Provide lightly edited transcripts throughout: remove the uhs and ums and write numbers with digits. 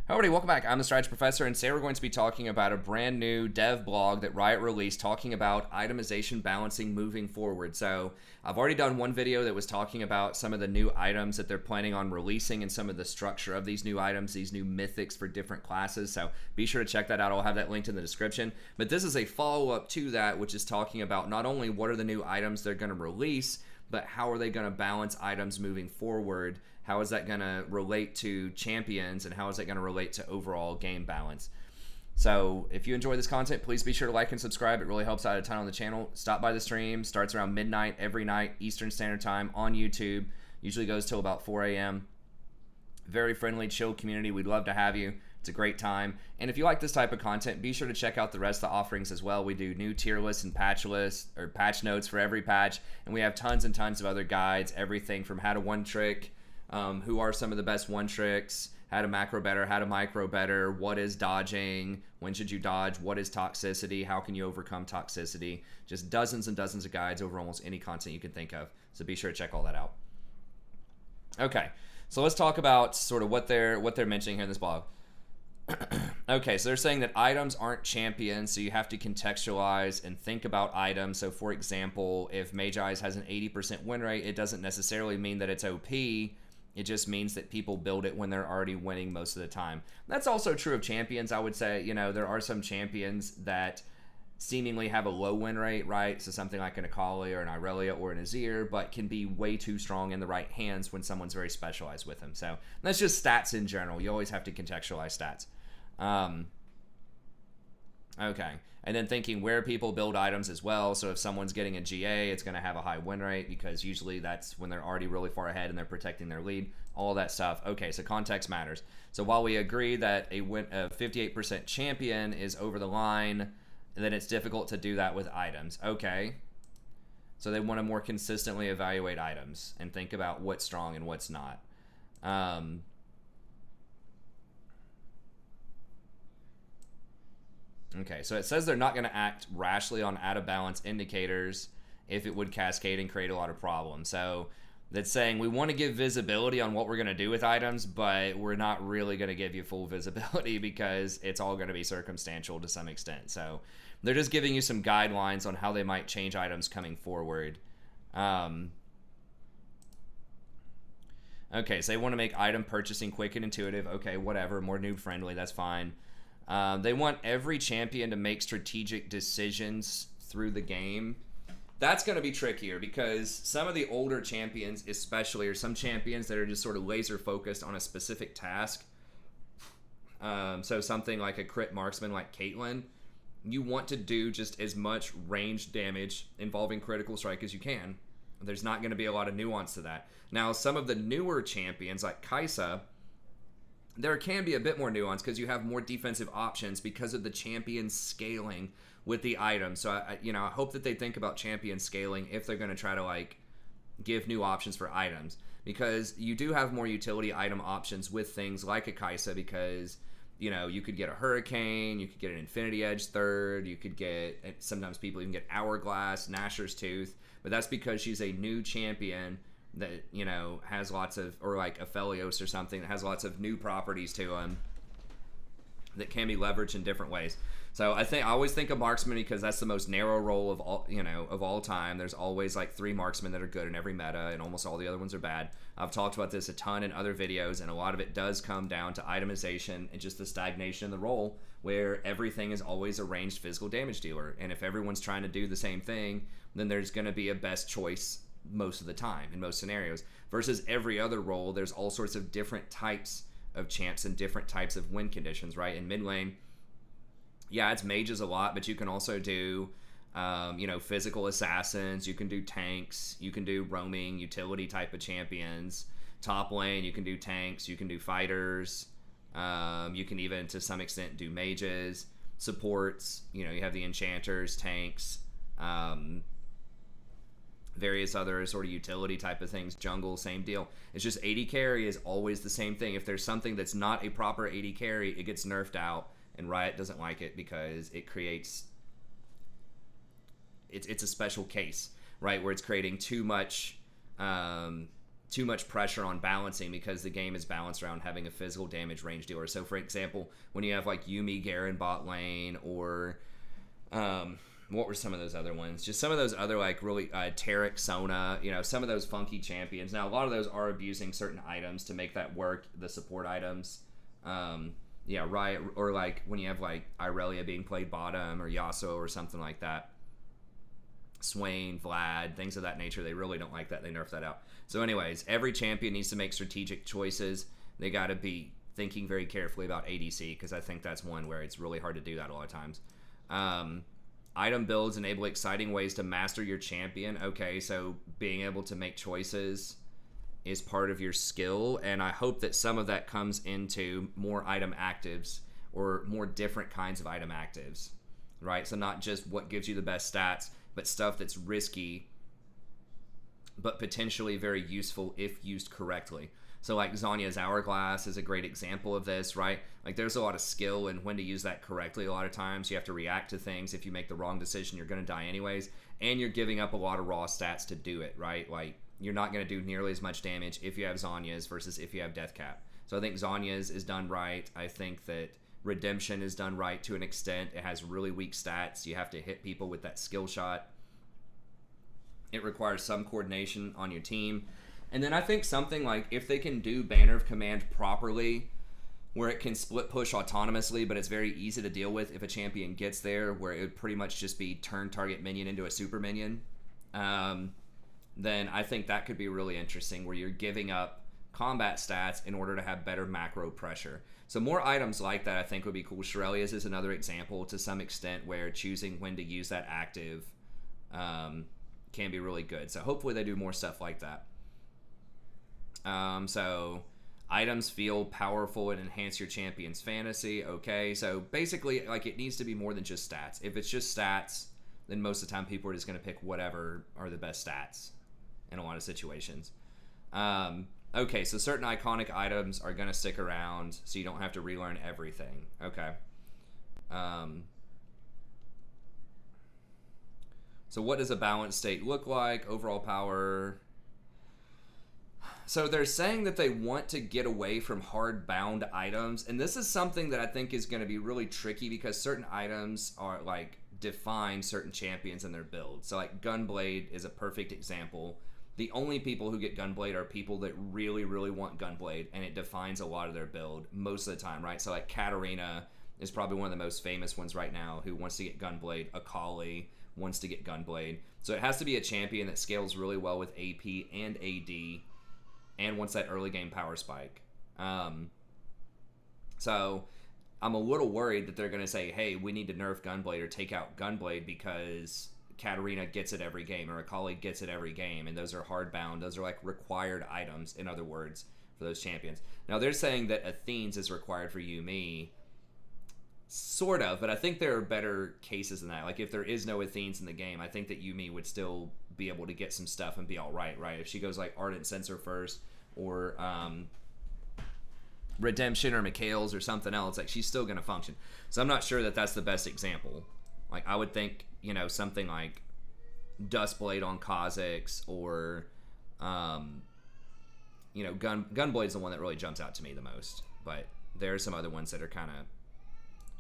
Howdy, welcome back. I'm the Strategy Professor, and today we're going to be talking about a brand new dev blog that Riot released talking about itemization balancing moving forward. So I've already done one video that was talking about some of the new items that they're planning on releasing and some of the structure of these new items, these new mythics for different classes. So be sure to check that out. I'll have that linked in the description. But this is a follow-up to that, which is talking about not only what are the new items they're going to release, but how are they going to balance items moving forward? How is that going to relate to champions, and how is that going to relate to overall game balance? So if you enjoy this content, please be sure to like and subscribe. It really helps out a ton on the channel. Stop by the stream. Starts around midnight every night, Eastern Standard Time on YouTube. Usually goes till about 4 a.m. Very friendly, chill community. We'd love to have you. It's a great time. And if you like this type of content, be sure to check out the rest of the offerings as well. We do new tier lists and patch lists, or patch notes for every patch. And we have tons and tons of other guides, everything from how to one trick, who are some of the best one tricks, how to macro better, how to micro better, what is dodging, when should you dodge, what is toxicity, how can you overcome toxicity. Just dozens and dozens of guides over almost any content you can think of. So be sure to check all that out. Okay, so let's talk about sort of what they're mentioning here in this blog. Okay, so they're saying that items aren't champions, so you have to contextualize and think about items. So for example, if Mage Eyes has an 80% win rate, it doesn't necessarily mean that it's OP. It just means that people build it when they're already winning most of the time. That's also true of champions, I would say. You know, there are some champions that seemingly have a low win rate, right? So something like an Akali or an Irelia or an Azir, but can be way too strong in the right hands when someone's very specialized with them. So that's just stats in general. You always have to contextualize stats. Okay, and then thinking where people build items as well. So if someone's getting a GA, it's going to have a high win rate because usually that's when they're already really far ahead and they're protecting their lead, all that stuff. Okay, so context matters. So while we agree that a 58% champion is over the line, then it's difficult to do that with items. Okay, so they want to more consistently evaluate items and think about what's strong and what's not. Okay, so it says they're not going to act rashly on out of balance indicators if it would cascade and create a lot of problems. So that's saying we want to give visibility on what we're going to do with items, but we're not really going to give you full visibility because it's all going to be circumstantial to some extent. So they're just giving you some guidelines on how they might change items coming forward. Okay, so they want to make item purchasing quick and intuitive. Okay, whatever, more noob friendly, that's fine. They want every champion to make strategic decisions through the game. That's going to be trickier because some of the older champions especially, or some champions that are just sort of laser focused on a specific task. So something like a crit marksman like Caitlyn, you want to do just as much ranged damage involving critical strike as you can. There's not going to be a lot of nuance to that. Now, some of the newer champions like Kai'Sa, there can be a bit more nuance because you have more defensive options because of the champion scaling with the items. So I hope that they think about champion scaling if they're going to try to like give new options for items, because you do have more utility item options with things like a Kai'Sa, because you could get a Hurricane, you could get an Infinity Edge third, you could get, sometimes people even get Hourglass, Nashor's Tooth, but that's because she's a new champion that has lots of, or like Aphelios or something that has lots of new properties to them that can be leveraged in different ways. So I always think of Marksman because that's the most narrow role of all time. There's always like 3 Marksmen that are good in every meta, and almost all the other ones are bad. I've talked about this a ton in other videos, and a lot of it does come down to itemization and just the stagnation in the role, where everything is always a ranged physical damage dealer. And if everyone's trying to do the same thing, then there's going to be a best choice most of the time in most scenarios, versus every other role there's all sorts of different types of champs and different types of win conditions, right? In mid lane, yeah, it's mages a lot, but you can also do physical assassins, you can do tanks, you can do roaming utility type of champions. Top lane, you can do tanks, you can do fighters, you can even to some extent do mages. Supports, you have the enchanters, tanks, various other sort of utility type of things. Jungle, same deal. It's just AD carry is always the same thing. If there's something that's not a proper AD carry, it gets nerfed out, and Riot doesn't like it because it creates, it's a special case, right, where it's creating too much too much pressure on balancing because the game is balanced around having a physical damage range dealer. So, for example, when you have like Yuumi Garen bot lane, or what were some of those other ones? Just some of those other like really Tarek, Sona, some of those funky champions. Now, a lot of those are abusing certain items to make that work, the support items. Riot, or like when you have like Irelia being played bottom, or Yasuo or something like that. Swain, Vlad, things of that nature. They really don't like that. They nerf that out. So anyways, every champion needs to make strategic choices. They got to be thinking very carefully about ADC, because I think that's one where it's really hard to do that a lot of times. Item builds enable exciting ways to master your champion. Okay, so being able to make choices is part of your skill, and I hope that some of that comes into more item actives, or more different kinds of item actives, right? So not just what gives you the best stats, but stuff that's risky, but potentially very useful if used correctly. So like Zhonya's Hourglass is a great example of this, right? Like there's a lot of skill in when to use that correctly. A lot of times you have to react to things. If you make the wrong decision, you're going to die anyways, and you're giving up a lot of raw stats to do it, right? Like you're not going to do nearly as much damage if you have Zhonya's versus if you have Deathcap. So I think Zhonya's is done right. I think that Redemption is done right to an extent. It has really weak stats. You have to hit people with that skill shot. It requires some coordination on your team. And then I think something like if they can do Banner of Command properly, where it can split push autonomously, but it's very easy to deal with if a champion gets there, where it would pretty much just be turn target minion into a super minion, then I think that could be really interesting, where you're giving up combat stats in order to have better macro pressure. So more items like that I think would be cool. Shirelia's is another example to some extent, where choosing when to use that active can be really good. So hopefully they do more stuff like that. So items feel powerful and enhance your champion's fantasy. Okay, so basically like it needs to be more than just stats. If it's just stats, then most of the time people are just going to pick whatever are the best stats in a lot of situations. Okay, so certain iconic items are going to stick around, so you don't have to relearn everything. Okay. So what does a balanced state look like? Overall power. So they're saying that they want to get away from hard-bound items, and this is something that I think is going to be really tricky, because certain items are like define certain champions in their build. So like Gunblade is a perfect example. The only people who get Gunblade are people that really, really want Gunblade, and it defines a lot of their build most of the time, right? So like Katarina is probably one of the most famous ones right now who wants to get Gunblade. Akali wants to get Gunblade. So it has to be a champion that scales really well with AP and AD and wants that early game power spike. So I'm a little worried that they're going to say, hey, we need to nerf Gunblade or take out Gunblade because Katarina gets it every game, or Akali gets it every game, and those are hardbound. Those are like required items, in other words, for those champions. Now they're saying that Athene's is required for Yuumi, sort of, but I think there are better cases than that. Like if there is no Athene's in the game, I think that Yuumi would still be able to get some stuff and be all right, right? If she goes like Ardent Sensor first, or Redemption or Mikhail's or something else, like she's still going to function. So I'm not sure that that's the best example. Like I would think, something like Dustblade on Kha'Zix, or Gunblade's the one that really jumps out to me the most. But there are some other ones that are kind of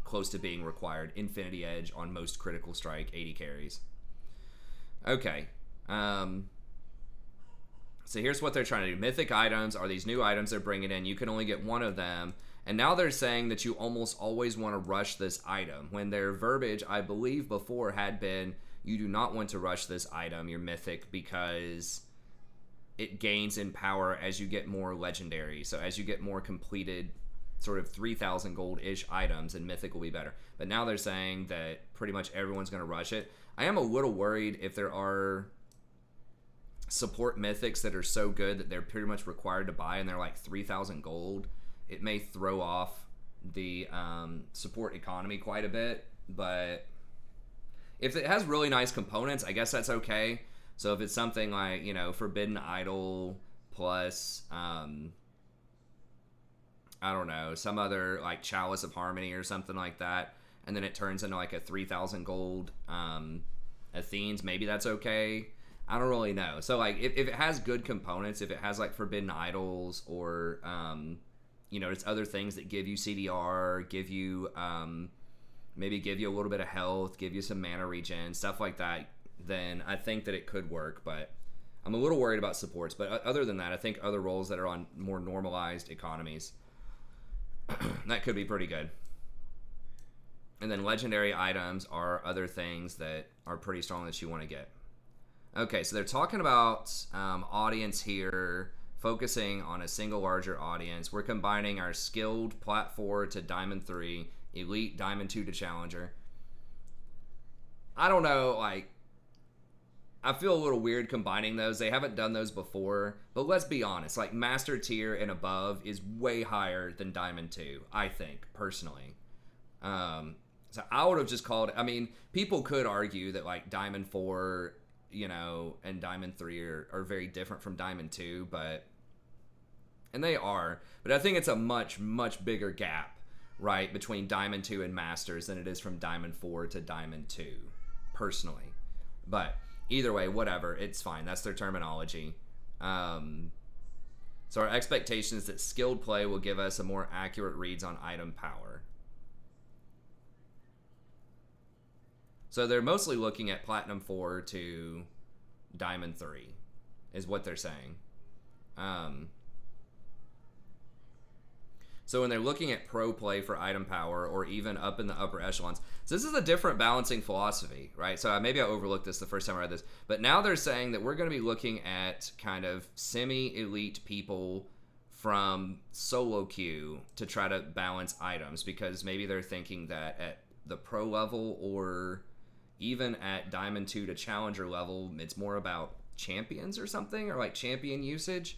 close to being required. Infinity Edge on most critical strike, 80 carries. Okay. So here's what they're trying to do. Mythic items are these new items they're bringing in. You can only get one of them. And now they're saying that you almost always want to rush this item, when their verbiage, I believe before, had been you do not want to rush this item, your mythic, because it gains in power as you get more legendary. So as you get more completed sort of 3,000 gold-ish items, and mythic will be better. But now they're saying that pretty much everyone's going to rush it. I am a little worried if there are support mythics that are so good that they're pretty much required to buy, and they're like 3,000 gold. It may throw off the support economy quite a bit, but if it has really nice components, I guess that's okay. So if it's something like, Forbidden Idol plus, I don't know, some other like Chalice of Harmony or something like that, and then it turns into like a 3,000 gold Athene's, maybe that's okay. I don't really know. So like if it has good components, if it has like forbidden idols or it's other things that give you CDR, give you maybe give you a little bit of health, give you some mana regen, stuff like that, then I think that it could work. But I'm a little worried about supports. But other than that, I think other roles that are on more normalized economies, that could be pretty good. And then legendary items are other things that are pretty strong that you want to get. Okay, so they're talking about audience here, focusing on a single larger audience. We're combining our skilled Plat 4 to Diamond 3, Elite Diamond 2 to Challenger. I don't know, like, I feel a little weird combining those. They haven't done those before, but let's be honest. Like, Master Tier and above is way higher than Diamond 2, I think, personally. So I would have just called it, I mean, people could argue that, like, Diamond 4, and Diamond 3 are very different from Diamond 2, and they are, but I think it's a much, much bigger gap, right, between Diamond 2 and Masters than it is from Diamond 4 to Diamond 2, personally. But either way, whatever, it's fine. That's their terminology. So our expectation is that skilled play will give us a more accurate reads on item power. So they're mostly looking at Platinum 4 to Diamond 3, is what they're saying. So when they're looking at pro play for item power, or even up in the upper echelons, so this is a different balancing philosophy, right? So maybe I overlooked this the first time I read this, but now they're saying that we're going to be looking at kind of semi-elite people from solo queue to try to balance items, because maybe they're thinking that at the pro level or even at Diamond 2 to Challenger level, it's more about champions or something, or like champion usage.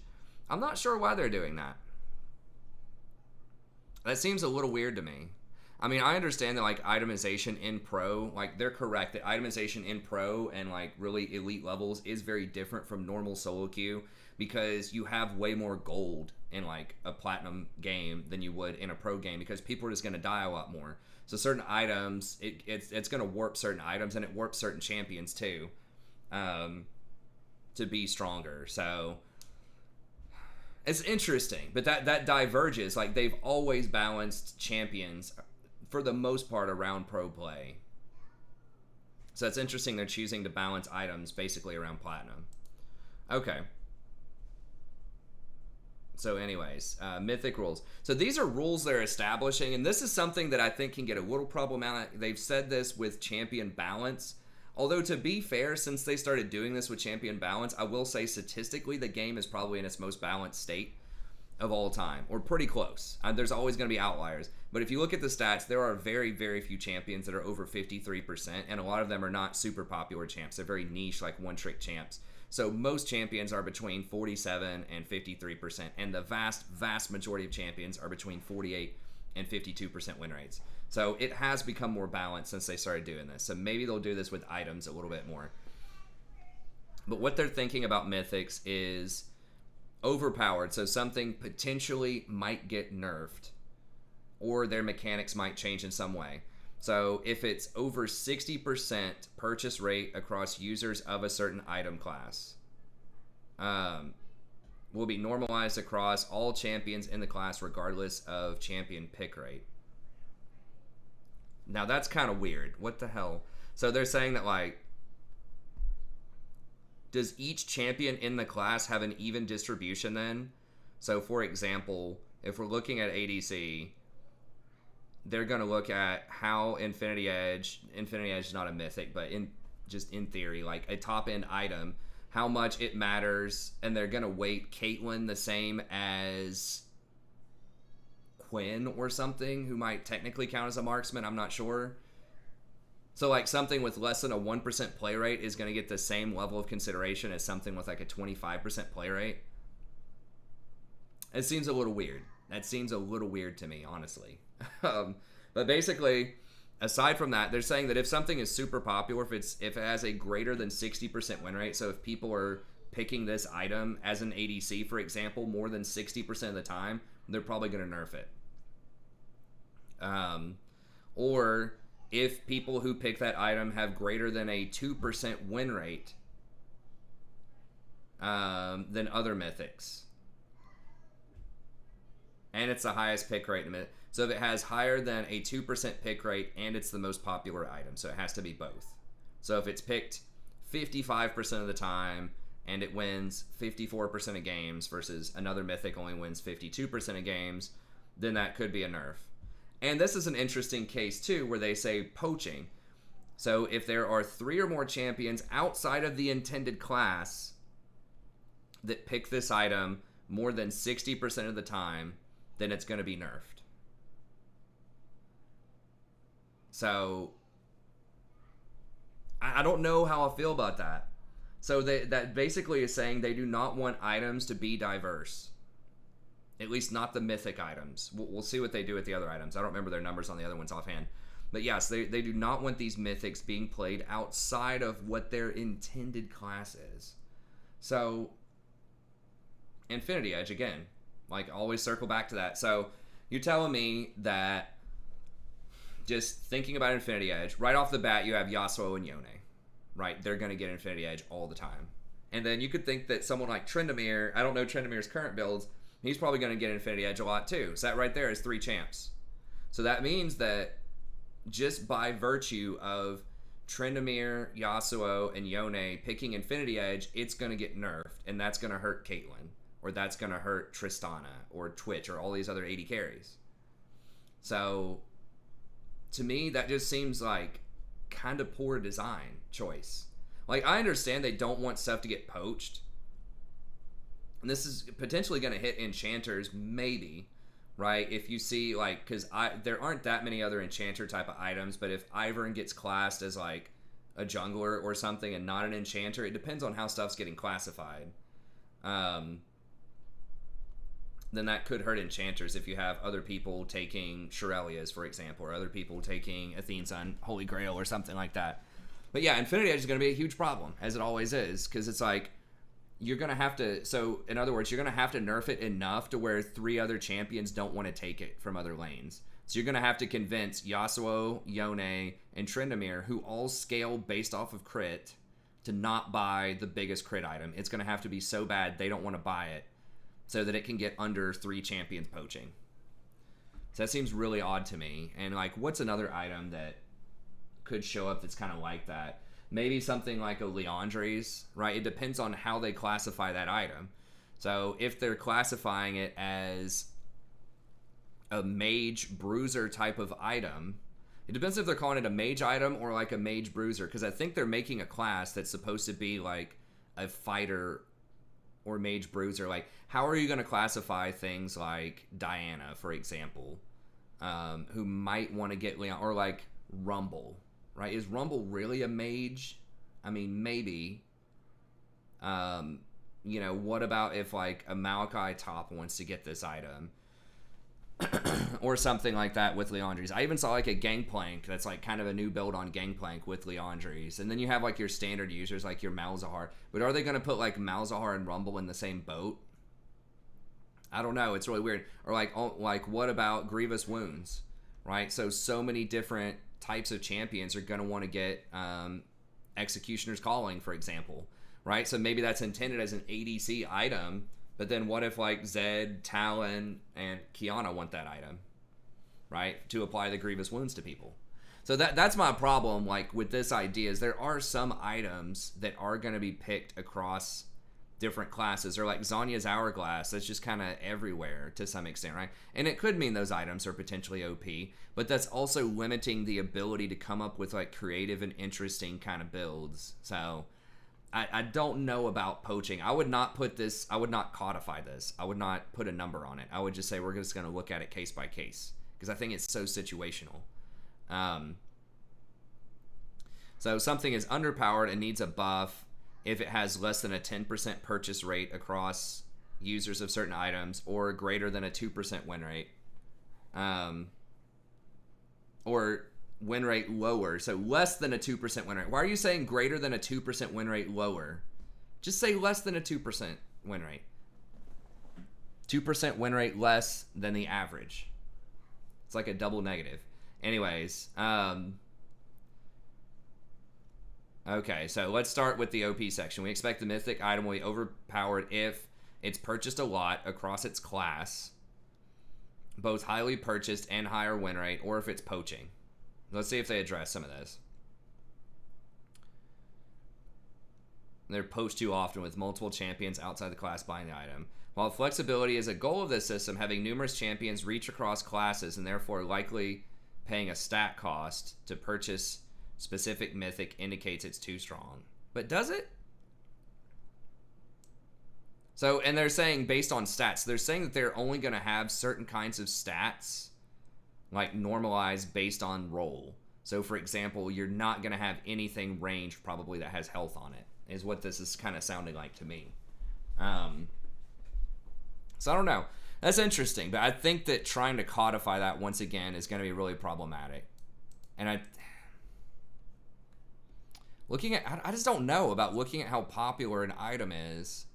I'm not sure why they're doing that. That seems a little weird to me. I mean, I understand that like itemization in pro, like they're correct that itemization in pro and like really elite levels is very different from normal solo queue, because you have way more gold in like a platinum game than you would in a pro game, because people are just going to die a lot more. So certain items, it's going to warp certain items, and it warps certain champions too, to be stronger. So it's interesting, but that diverges. Like they've always balanced champions for the most part around pro play. So it's interesting they're choosing to balance items basically around platinum. Okay. So anyways, Mythic Rules. So these are rules they're establishing, and this is something that I think can get a little problematic. They've said this with champion balance. Although, to be fair, since they started doing this with champion balance, I will say statistically the game is probably in its most balanced state of all time, or pretty close. There's always going to be outliers. But if you look at the stats, there are very, very few champions that are over 53%, and a lot of them are not super popular champs. They're very niche, like one-trick champs. So most champions are between 47 and 53%, and the vast, vast majority of champions are between 48 and 52% win rates. So it has become more balanced since they started doing this. So maybe they'll do this with items a little bit more. But what they're thinking about Mythics is overpowered, so something potentially might get nerfed, or their mechanics might change in some way. So if it's over 60% purchase rate across users of a certain item class, will be normalized across all champions in the class regardless of champion pick rate. Now that's kind of weird. What the hell? So they're saying that, like, does each champion in the class have an even distribution then? So for example, if we're looking at ADC, they're going to look at how Infinity Edge is not a mythic, but in theory, like a top end item, how much it matters, and they're going to weight Caitlyn the same as Quinn or something, who might technically count as a marksman, I'm not sure. So like something with less than a 1% play rate is going to get the same level of consideration as something with like a 25% play rate. It seems a little weird. That seems a little weird to me, honestly. But basically, aside from that, they're saying that if something is super popular, if it has a greater than 60% win rate, so if people are picking this item as an ADC, for example, more than 60% of the time, they're probably going to nerf it. Or if people who pick that item have greater than a 2% win rate, than other mythics. And it's the highest pick rate in Mythic. So if it has higher than a 2% pick rate and it's the most popular item, so it has to be both. So if it's picked 55% of the time and it wins 54% of games versus another mythic only wins 52% of games, then that could be a nerf. And this is an interesting case too, where they say poaching. So if there are 3 or more champions outside of the intended class that pick this item more than 60% of the time, then it's going to be nerfed. So I don't know how I feel about that. So that basically is saying they do not want items to be diverse. At least not the mythic items. We'll see what they do with the other items. I don't remember their numbers on the other ones offhand. But yes, they do not want these mythics being played outside of what their intended class is. So, Infinity Edge, again, like always circle back to that. So, you're telling me that just thinking about Infinity Edge, right off the bat you have Yasuo and Yone. Right? They're going to get Infinity Edge all the time. And then you could think that someone like Tryndamere, I don't know Tryndamere's current builds, he's probably going to get Infinity Edge a lot too. So that right there is 3 champs. So that means that just by virtue of Tryndamere, Yasuo, and Yone picking Infinity Edge, it's going to get nerfed. And that's going to hurt Caitlyn. Or that's going to hurt Tristana. Or Twitch. Or all these other 80 carries. So, to me, that just seems like kind of poor design choice. Like, I understand they don't want stuff to get poached. And this is potentially going to hit enchanters, maybe, right? If you see, like, because there aren't that many other enchanter type of items, but if Ivern gets classed as, like, a jungler or something and not an enchanter, it depends on how stuff's getting classified. Then that could hurt enchanters if you have other people taking Shurelya's, for example, or other people taking Athene's Holy Grail or something like that. But yeah, Infinity Edge is going to be a huge problem, as it always is, because it's like, you're going to have to, so in other words, you're going to have to nerf it enough to where 3 other champions don't want to take it from other lanes. So you're going to have to convince Yasuo, Yone, and Tryndamere, who all scale based off of crit, to not buy the biggest crit item. It's going to have to be so bad they don't want to buy it, so that it can get under 3 champions poaching. So that seems really odd to me. And like, what's another item that could show up that's kind of like that? Maybe something like a Liandry's, right? It depends on how they classify that item. So if they're classifying it as a mage bruiser type of item, it depends if they're calling it a mage item or like a mage bruiser, because I think they're making a class that's supposed to be like a fighter or mage bruiser. Like, how are you going to classify things like Diana, for example, who might want to get Leon, or like Rumble, right? Is Rumble really a mage? I mean, maybe. You know, what about if like a Malachi Top wants to get this item? Or something like that with Liandry's. I even saw like a Gangplank that's like kind of a new build on Gangplank with Liandry's. And then you have like your standard users like your Malzahar. But are they going to put like Malzahar and Rumble in the same boat? I don't know. It's really weird. Or like what about Grievous Wounds, right? So many different types of champions are going to want to get Executioner's Calling, for example, right? So maybe that's intended as an ADC item. But then what if like Zed, Talon, and Kiana want that item, right? To apply the Grievous Wounds to people. So that's my problem like with this idea is there are some items that are going to be picked across different classes, or like Zanya's Hourglass that's just kind of everywhere to some extent, right? And it could mean those items are potentially OP, but that's also limiting the ability to come up with like creative and interesting kind of builds. So I don't know about poaching. I would not codify this. I would not put a number on it. I would just say we're just going to look at it case by case, because I think it's so situational. So something is underpowered and needs a buff if it has less than a 10% purchase rate across users of certain items, or greater than a 2% win rate. Or win rate lower, so less than a 2% win rate. Why are you saying greater than a 2% win rate lower? Just say less than a 2% win rate. 2% win rate less than the average. It's like a double negative. Anyways, Okay, so let's start with the OP section. We expect the mythic item will be overpowered if it's purchased a lot across its class, both highly purchased and higher win rate, or if it's poaching. Let's see if they address some of this. They're poached too often with multiple champions outside the class buying the item. While flexibility is a goal of this system, having numerous champions reach across classes and therefore likely paying a stat cost to purchase specific mythic indicates it's too strong. But does it? So, and they're saying based on stats, they're saying that they're only going to have certain kinds of stats like normalized based on role. So, for example, you're not going to have anything ranged probably that has health on it, is what this is kind of sounding like to me. So I don't know. That's interesting, but I think that trying to codify that once again is going to be really problematic. And I just don't know about looking at how popular an item is.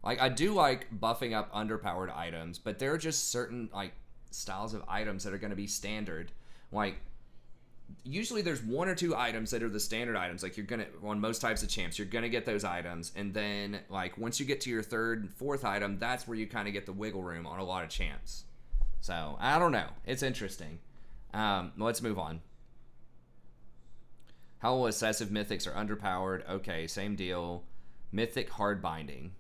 Like, I do like buffing up underpowered items, but there are just certain like styles of items that are going to be standard. Like, usually there's one or two items that are the standard items. Like, you're gonna, on most types of champs, you're gonna get those items, and then like once you get to your third and fourth item, that's where you kind of get the wiggle room on a lot of champs. So I don't know, it's interesting. Let's move on. How will excessive mythics are underpowered? Okay, same deal. Mythic hard binding.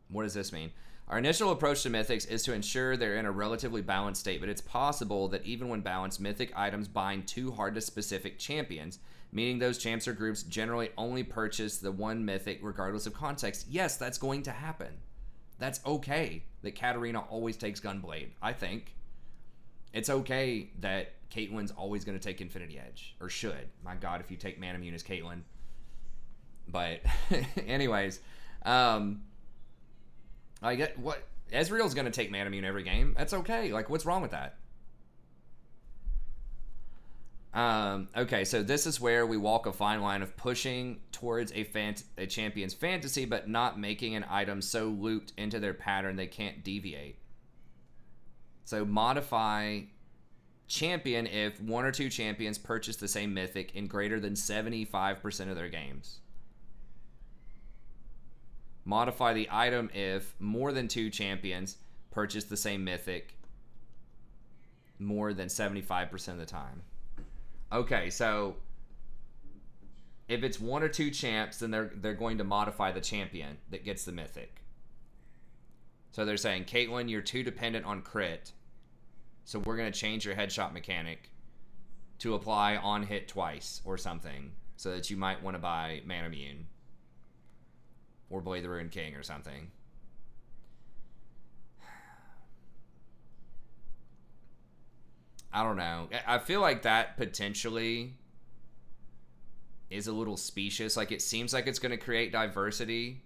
What does this mean? Our initial approach to mythics is to ensure they're in a relatively balanced state, but it's possible that even when balanced, mythic items bind too hard to specific champions, meaning those champs or groups generally only purchase the one mythic regardless of context. Yes, that's going to happen. That's okay that Katarina always takes Gunblade, I think. It's okay that Caitlyn's always going to take Infinity Edge, or should. My god, if you take Manamune as Caitlyn. But, anyways, I get what Ezreal's gonna take Manamune every game. That's okay. Like, what's wrong with that? Okay, so this is where we walk a fine line of pushing towards a champion's fantasy, but not making an item so looped into their pattern they can't deviate. So modify champion if one or two champions purchase the same mythic in greater than 75% of their games. Modify the item if more than two champions purchase the same mythic more than 75% of the time. Okay, so if it's one or two champs, then they're going to modify the champion that gets the mythic. So they're saying, Caitlyn, you're too dependent on crit, so we're going to change your headshot mechanic to apply on hit twice or something, so that you might want to buy Manamune. Or Blade the Ruined King or something. I don't know. I feel like that potentially is a little specious. Like, it seems like it's going to create diversity,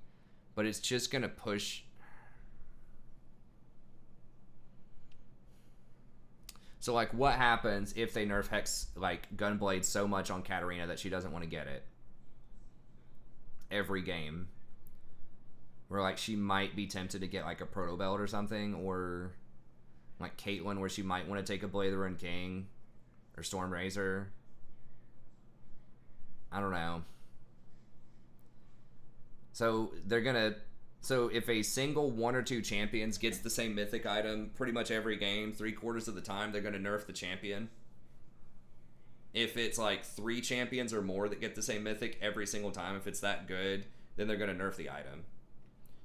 but it's just going to push. So, like, what happens if they nerf Hex, like, Gunblade so much on Katarina that she doesn't want to get it? Every game. Where, like, she might be tempted to get, like, a Proto Belt or something, or, like, Caitlyn, where she might want to take a Blade of the Ruined King, or Storm Razor. I don't know. So, they're gonna... So, if a single one or two champions gets the same mythic item pretty much every game, 3/4 of the time, they're gonna nerf the champion. If it's, like, 3 champions or more that get the same mythic every single time, if it's that good, then they're gonna nerf the item.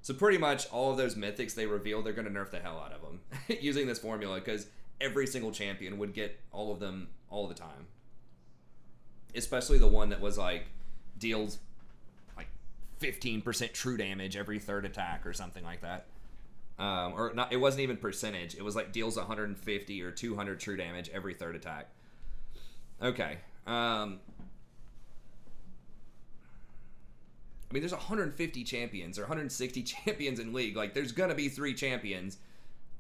So pretty much all of those mythics they reveal, they're going to nerf the hell out of them using this formula, because every single champion would get all of them all the time. Especially the one that was like, deals like 15% true damage every third attack or something like that. Or not, it wasn't even percentage. It was like deals 150 or 200 true damage every third attack. Okay. I mean, there's 150 champions or 160 champions in League. Like, there's going to be 3 champions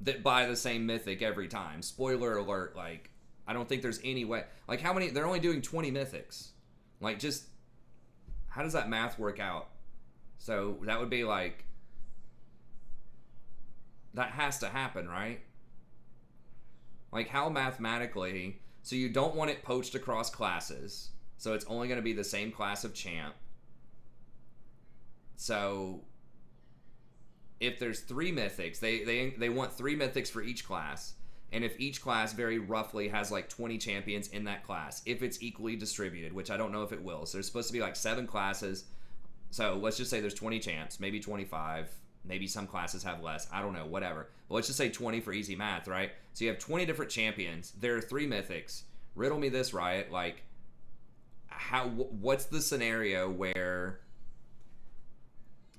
that buy the same mythic every time. Spoiler alert, like, I don't think there's any way. Like, how many? They're only doing 20 mythics. Like, just, how does that math work out? So, that would be like, that has to happen, right? Like, how mathematically, so you don't want it poached across classes. So it's only going to be the same class of champ. So if there's 3 mythics, they want 3 mythics for each class. And if each class very roughly has like 20 champions in that class, if it's equally distributed, which I don't know if it will. So there's supposed to be like 7 classes. So let's just say there's 20 champs, maybe 25. Maybe some classes have less. I don't know, whatever. But let's just say 20 for easy math, right? So you have 20 different champions. There are 3 mythics. Riddle me this, Riot. Like, what's the scenario where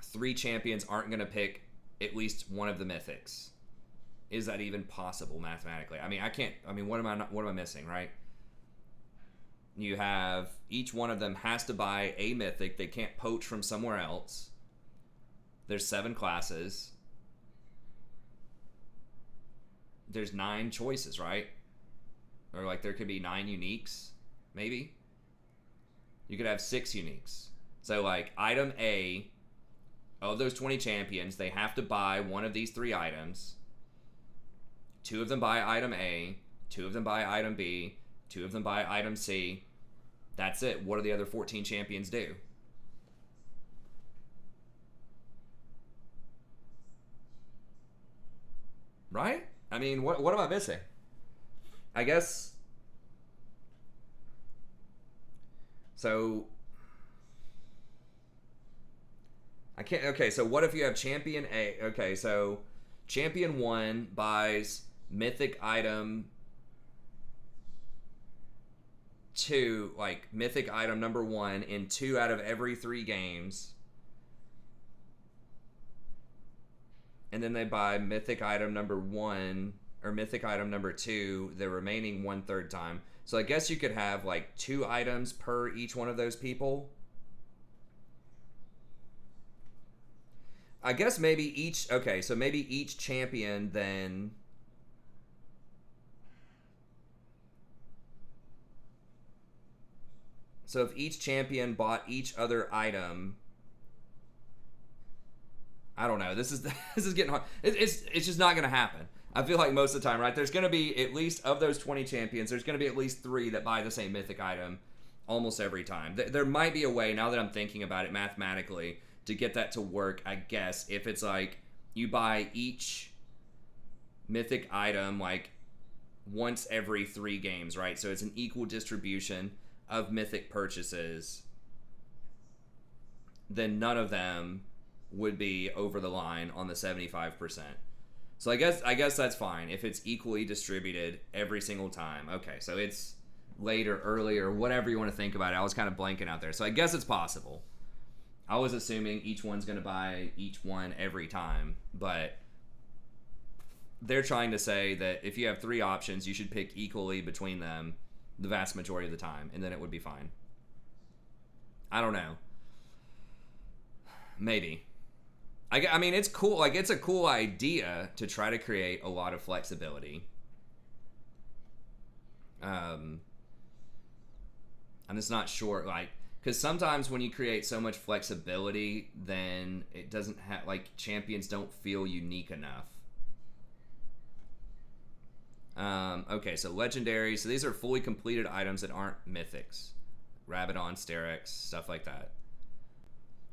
3 champions aren't going to pick at least one of the mythics? Is that even possible mathematically? I mean, I can't. I mean, what am I missing, right? You have each one of them has to buy a mythic. They can't poach from somewhere else. There's 7 classes. There's 9 choices, right? Or like there could be 9 uniques, maybe. You could have 6 uniques. So like item A, of those 20 champions, they have to buy one of these 3 items. 2 of them buy item A, 2 of them buy item B, 2 of them buy item C. That's it. What do the other 14 champions do? Right? I mean, what am I missing? I guess. So I can't. Okay, so what if you have champion A? Okay, so champion 1 buys mythic item 2, like mythic item number 1 in 2 out of every 3 games. And then they buy mythic item number 1 or mythic item number 2 the remaining 1/3 time. So I guess you could have like 2 items per each one of those people. I guess maybe each, okay, so maybe each champion then so if each champion bought each other item, I don't know. This is getting hard. It's just not going to happen. I feel like most of the time, right? There's going to be at least of those 20 champions, there's going to be at least 3 that buy the same mythic item almost every time. There might be a way, now that I'm thinking about it mathematically, to get that to work, I guess, if it's like you buy each mythic item like once every 3 games, right? So it's an equal distribution of mythic purchases. Then none of them would be over the line on the 75%. So I guess that's fine if it's equally distributed every single time. Okay, so it's later, earlier, whatever you want to think about it. I was kind of blanking out there. So I guess it's possible. I was assuming each one's going to buy each one every time, but they're trying to say that if you have 3 options, you should pick equally between them the vast majority of the time, and then it would be fine. I don't know. Maybe. I mean, it's cool. Like, it's a cool idea to try to create a lot of flexibility. I'm just not sure, like, because sometimes when you create so much flexibility, then it doesn't have, like, champions don't feel unique enough. Okay, so legendary. So these are fully completed items that aren't mythics. Rabadon, Sterex, stuff like that.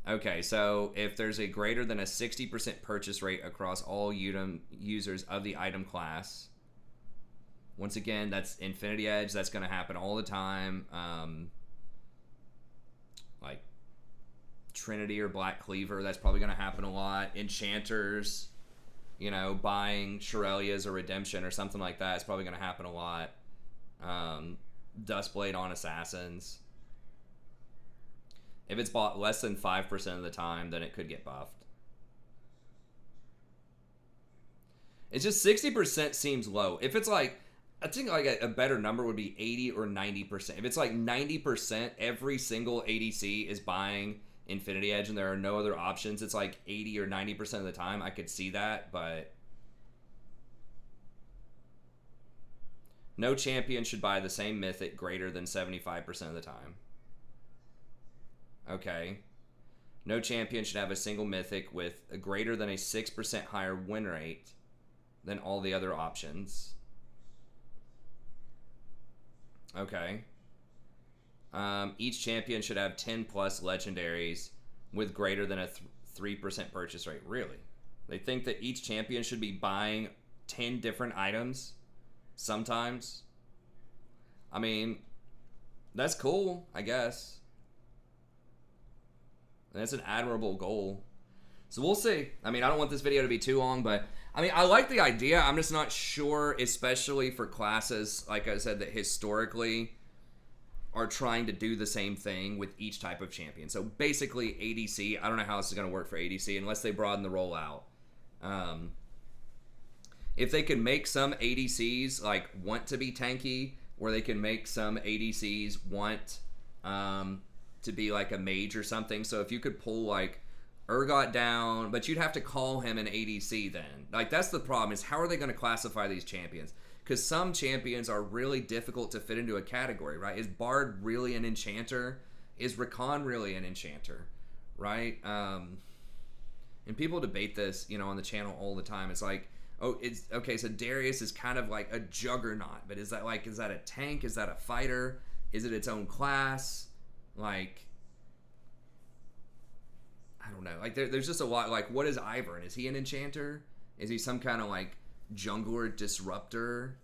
Okay, so if there's a greater than a 60% purchase rate across all users of the item class, once again, that's Infinity Edge. That's going to happen all the time. Like Trinity or Black Cleaver, that's probably going to happen a lot. Enchanters, you know, buying Shirelia's or Redemption or something like that, it's probably going to happen a lot. Dustblade on Assassins. If it's bought less than 5% of the time, then it could get buffed. It's just 60% seems low. If it's like, I think like a better number would be 80 or 90%. If it's like 90%, every single ADC is buying Infinity Edge and there are no other options, it's like 80 or 90% of the time, I could see that, but no champion should buy the same mythic greater than 75% of the time. Okay. No champion should have a single mythic with a greater than a 6% higher win rate than all the other options. Okay. Each champion should have 10 plus legendaries with greater than a 3% purchase rate. Really? They think that each champion should be buying 10 different items sometimes? I mean, that's cool, I guess. That's an admirable goal. So we'll see. I mean, I don't want this video to be too long, but I mean, I like the idea. I'm just not sure, especially for classes, like I said, that historically are trying to do the same thing with each type of champion. So basically, ADC, I don't know how this is going to work for ADC unless they broaden the rollout. If they can make some ADCs like want to be tanky, or they can make some ADCs want to be like a mage or something. So if you could pull like Urgot down, but you'd have to call him an ADC then. Like, that's the problem, is how are they going to classify these champions? Because some champions are really difficult to fit into a category, right? Is Bard really an enchanter? Is Rakan really an enchanter? Right? And people debate this, you know, on the channel all the time. It's like, oh, it's okay, so Darius is kind of like a juggernaut, but is that a tank? Is that a fighter? Is it its own class? Like, I don't know. Like, there's just a lot. Like, what is Ivern? Is he an enchanter? Is he some kind of like jungler disruptor?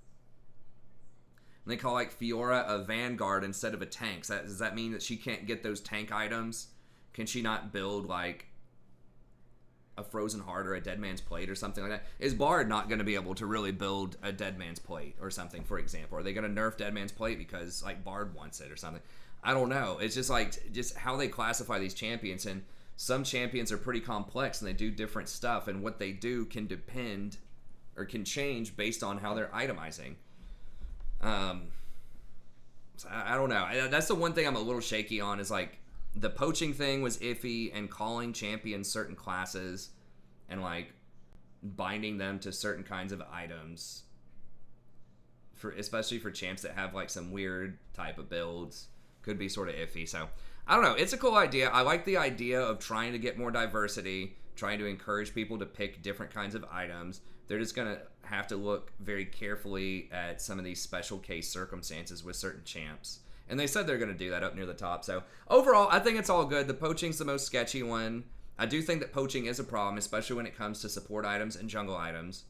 And they call like Fiora a vanguard instead of a tank. So does that mean that she can't get those tank items? Can she not build like a Frozen Heart or a Dead Man's Plate or something like that? Is Bard not going to be able to really build a Dead Man's Plate or something, for example? Are they going to nerf Dead Man's Plate because like Bard wants it or something? I don't know. It's just like how they classify these champions, and some champions are pretty complex and they do different stuff, and what they do can depend or can change based on how they're itemizing. So I don't know. That's the one thing I'm a little shaky on, is like the poaching thing was iffy, and calling champions certain classes and like binding them to certain kinds of items, for especially for champs that have like some weird type of builds, could be sort of iffy. So I don't know. It's a cool idea. I like the idea of trying to get more diversity, trying to encourage people to pick different kinds of items. They're just going to have to look very carefully at some of these special case circumstances with certain champs. And they said they're going to do that up near the top. So overall, I think it's all good. The poaching's the most sketchy one. I do think that poaching is a problem, especially when it comes to support items and jungle items.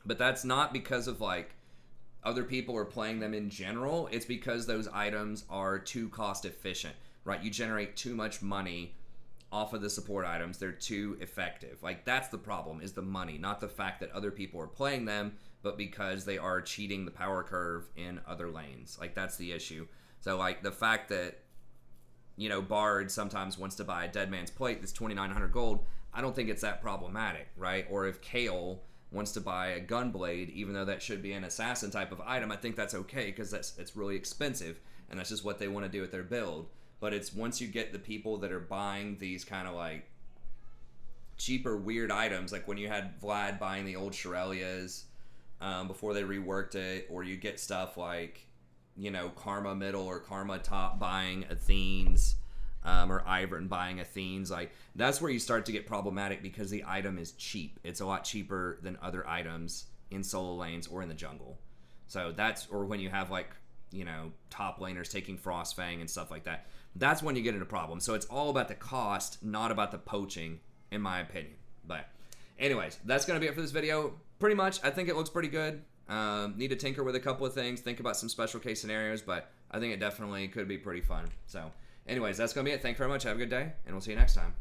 But that's not because of like other people are playing them in general. It's because those items are too cost efficient, right? You generate too much money off of the support items. They're too effective. Like, that's the problem, is the money, not the fact that other people are playing them, but because they are cheating the power curve in other lanes. Like, that's the issue. So like the fact that, you know, Bard sometimes wants to buy a Dead Man's Plate that's 2,900 gold, I don't think it's that problematic, right? Or if Kale wants to buy a Gunblade, even though that should be an assassin type of item, I think that's okay, because it's really expensive, and that's just what they want to do with their build. But it's once you get the people that are buying these kind of like cheaper weird items, like when you had Vlad buying the old Shirelias before they reworked it, or you get stuff like, you know, Karma middle or Karma top buying Athenes, or Ivern buying Athenes, like that's where you start to get problematic, because the item is cheap. It's a lot cheaper than other items in solo lanes or in the jungle. So that's, or when you have like, you know, top laners taking Frostfang and stuff like that, that's when you get into problems. So it's all about the cost, not about the poaching, in my opinion. But anyways, that's going to be it for this video. Pretty much, I think it looks pretty good. Need to tinker with a couple of things, think about some special case scenarios, but I think it definitely could be pretty fun. So anyways, that's going to be it. Thank you very much. Have a good day, and we'll see you next time.